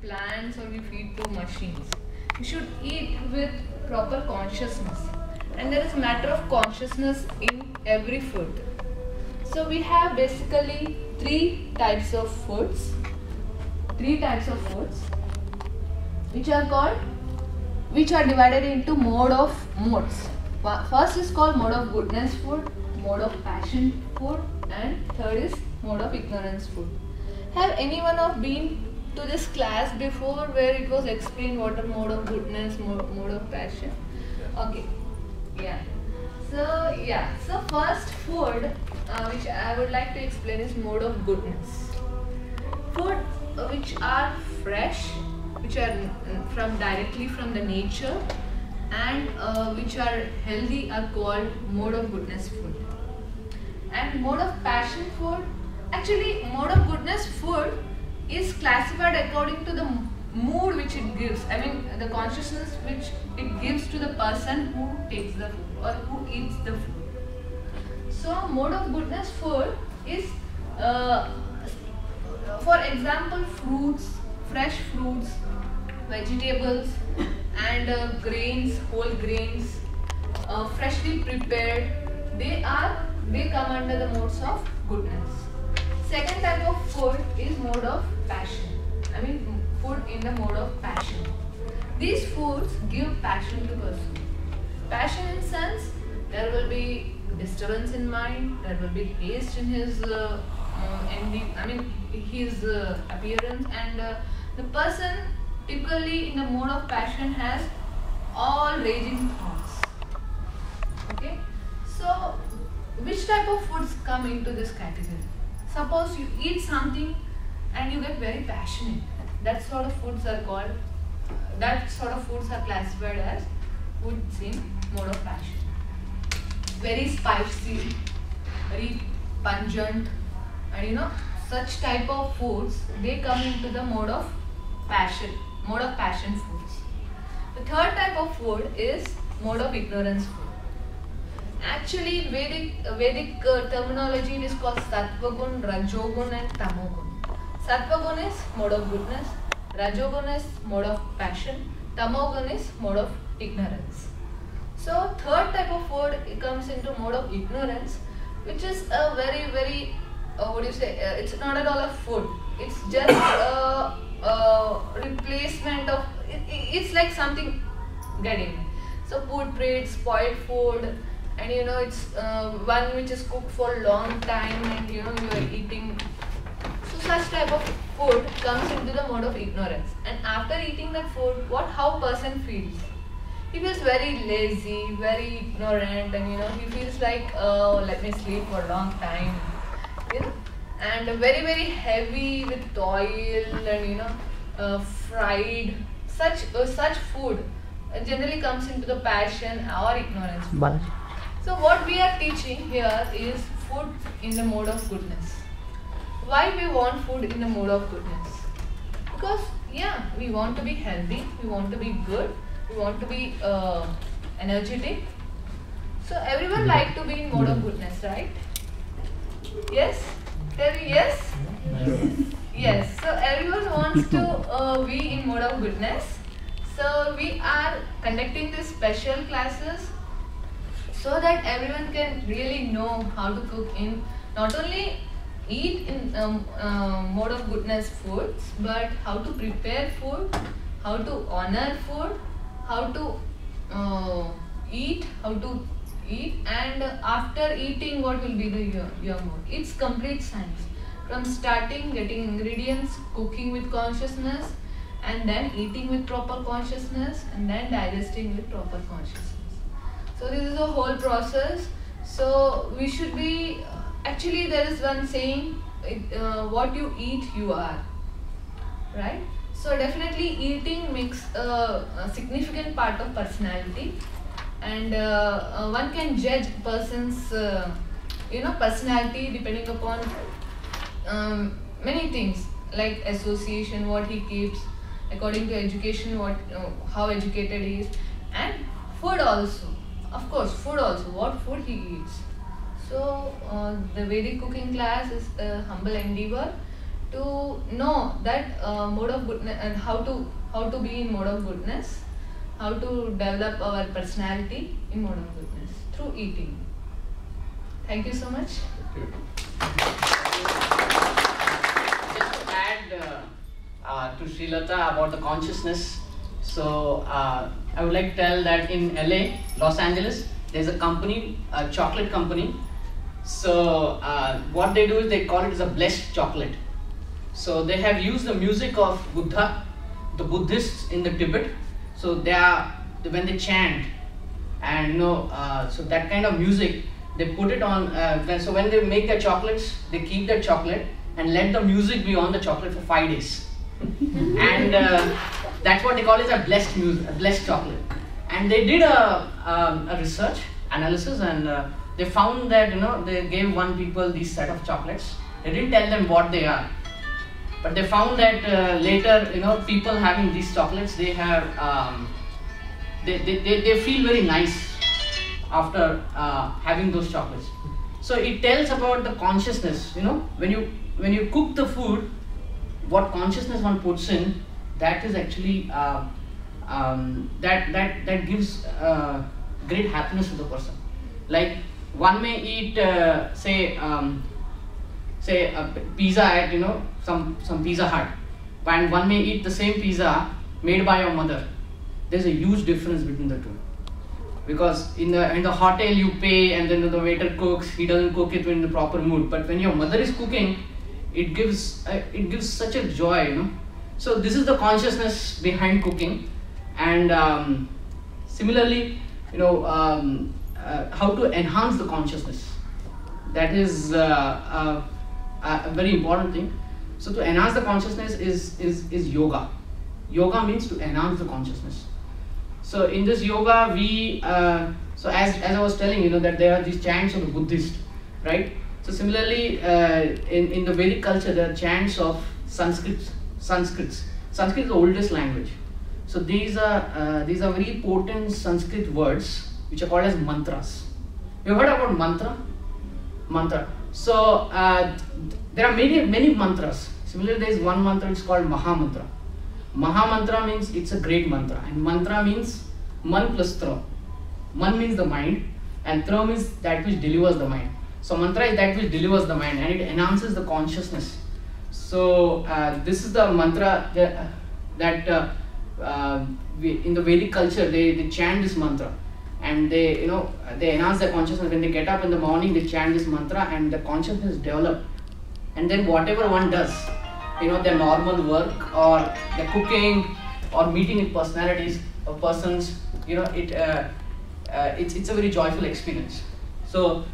plants or we feed to machines. We should eat with proper consciousness, and there is a matter of consciousness in every food. So we have basically three types of foods, which are called, which are divided into modes. First is called mode of goodness food, mode of passion food, and third is mode of ignorance food. Have anyone of been to this class before where it was explained what are mode of goodness, mode of passion? Okay, yeah. So first food which I would like to explain is mode of goodness. Food which are fresh, which are directly from the nature, and which are healthy are called mode of goodness food. And mode of passion food, actually mode of goodness food is classified according to the mood which it gives. I mean the consciousness which it gives to the person who takes the food or who eats the food. So mode of goodness food is for example fruits, fresh fruits, vegetables and grains, whole grains, freshly prepared, they come under the modes of goodness. Second type of food is mode of passion. I mean food in the mode of passion. These foods give passion to person. Passion in sense, there will be disturbance in mind, there will be haste in his his appearance, and the person typically in the mode of passion has all raging thoughts. Okay, so which type of foods come into this category? Suppose you eat something and you get very passionate. That sort of foods are classified as foods in mode of passion. Very spicy, very pungent, and such type of foods, they come into the mode of passion foods. The third type of food is mode of ignorance food. Actually, in Vedic terminology, it is called Sattvagun, Rajogun and Tamogun. Sattvagun is mode of goodness, Rajogun is mode of passion, Tamogun is mode of ignorance. So third type of food, it comes into mode of ignorance, which is a very it's not at all a food. It's just a replacement of it's like something getting. So food trade, spoiled food, and it's one which is cooked for a long time, and you are eating. So such type of food comes into the mode of ignorance. And after eating that food, how person feels? He feels very lazy, very ignorant, and he feels like, oh, let me sleep for a long time, and very heavy with oil and fried. Such food generally comes into the passion or ignorance. Balaji. So what we are teaching here is food in the mode of goodness. Why we want food in the mode of goodness? Because we want to be healthy, we want to be good, we want to be energetic. So everyone like to be in mode of goodness, right? Yes? Tell me yes? Yes. So everyone wants to be in mode of goodness. So we are conducting these special classes so that everyone can really know how to cook in, not only eat in mode of goodness foods, but how to prepare food, how to honor food, how to eat, and after eating what will be your mood. It's complete science. From starting getting ingredients, cooking with consciousness, and then eating with proper consciousness, and then digesting with proper consciousness. So this is a whole process. So we should be, actually there is one saying, what you eat you are, right? So definitely eating makes a significant part of personality, and one can judge person's personality depending upon many things like association, what he keeps, according to education, how educated he is, and food also. Of course, food also, what food he eats. So the Vedic cooking class is a humble endeavor to know that mode of goodness and how to be in mode of goodness, how to develop our personality in mode of goodness through eating. Thank you so much. Just to add to Srilata about the consciousness. So I would like to tell that in LA, Los Angeles, there's a company, a chocolate company. So what they do is they call it as a blessed chocolate. So they have used the music of Buddha, the Buddhists in the Tibet. So when they chant, and so that kind of music, they put it on. So when they make their chocolates, they keep their chocolate and let the music be on the chocolate for 5 days. And that's what they call it, a blessed chocolate. And they did a research analysis, and they found that they gave one people these set of chocolates. They didn't tell them what they are, but they found that later people having these chocolates, they have they feel very nice after having those chocolates. So it tells about the consciousness. When you cook the food, what consciousness one puts in, that is actually that gives great happiness to the person. Like one may eat say a pizza at some Pizza Hut, and one may eat the same pizza made by your mother. There's a huge difference between the two, because in the hotel you pay and then the waiter cooks, he doesn't cook it in the proper mood. But when your mother is cooking, it gives such a joy. So this is the consciousness behind cooking. And similarly, how to enhance the consciousness, that is a very important thing. So to enhance the consciousness is yoga. Yoga means to enhance the consciousness. So in this yoga, we so as I was telling that there are these chants of the Buddhist, right? So similarly, in the Vedic culture, there are chants of Sanskrit. Sanskrit is the oldest language. So these are very potent Sanskrit words which are called as mantras. You heard about mantra? So there are many mantras. Similarly, there is one mantra, it's called Maha Mantra. Maha Mantra means it's a great mantra, and mantra means man plus tra. Man means the mind, and tra means that which delivers the mind. So mantra is that which delivers the mind, and it enhances the consciousness. So this is the mantra that in the Vedic culture they chant this mantra, and they enhance their consciousness. When they get up in the morning, they chant this mantra, and the consciousness is developed. And then whatever one does, their normal work or their cooking or meeting with personalities or persons, it's a very joyful experience. So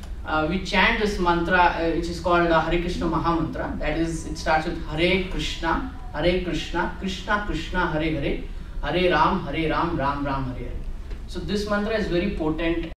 we chant this mantra, which is called Hare Krishna Maha Mantra. That is, it starts with Hare Krishna, Krishna Krishna, Hare Hare, Hare Ram, Ram Ram, Hare Hare. So this mantra is very potent.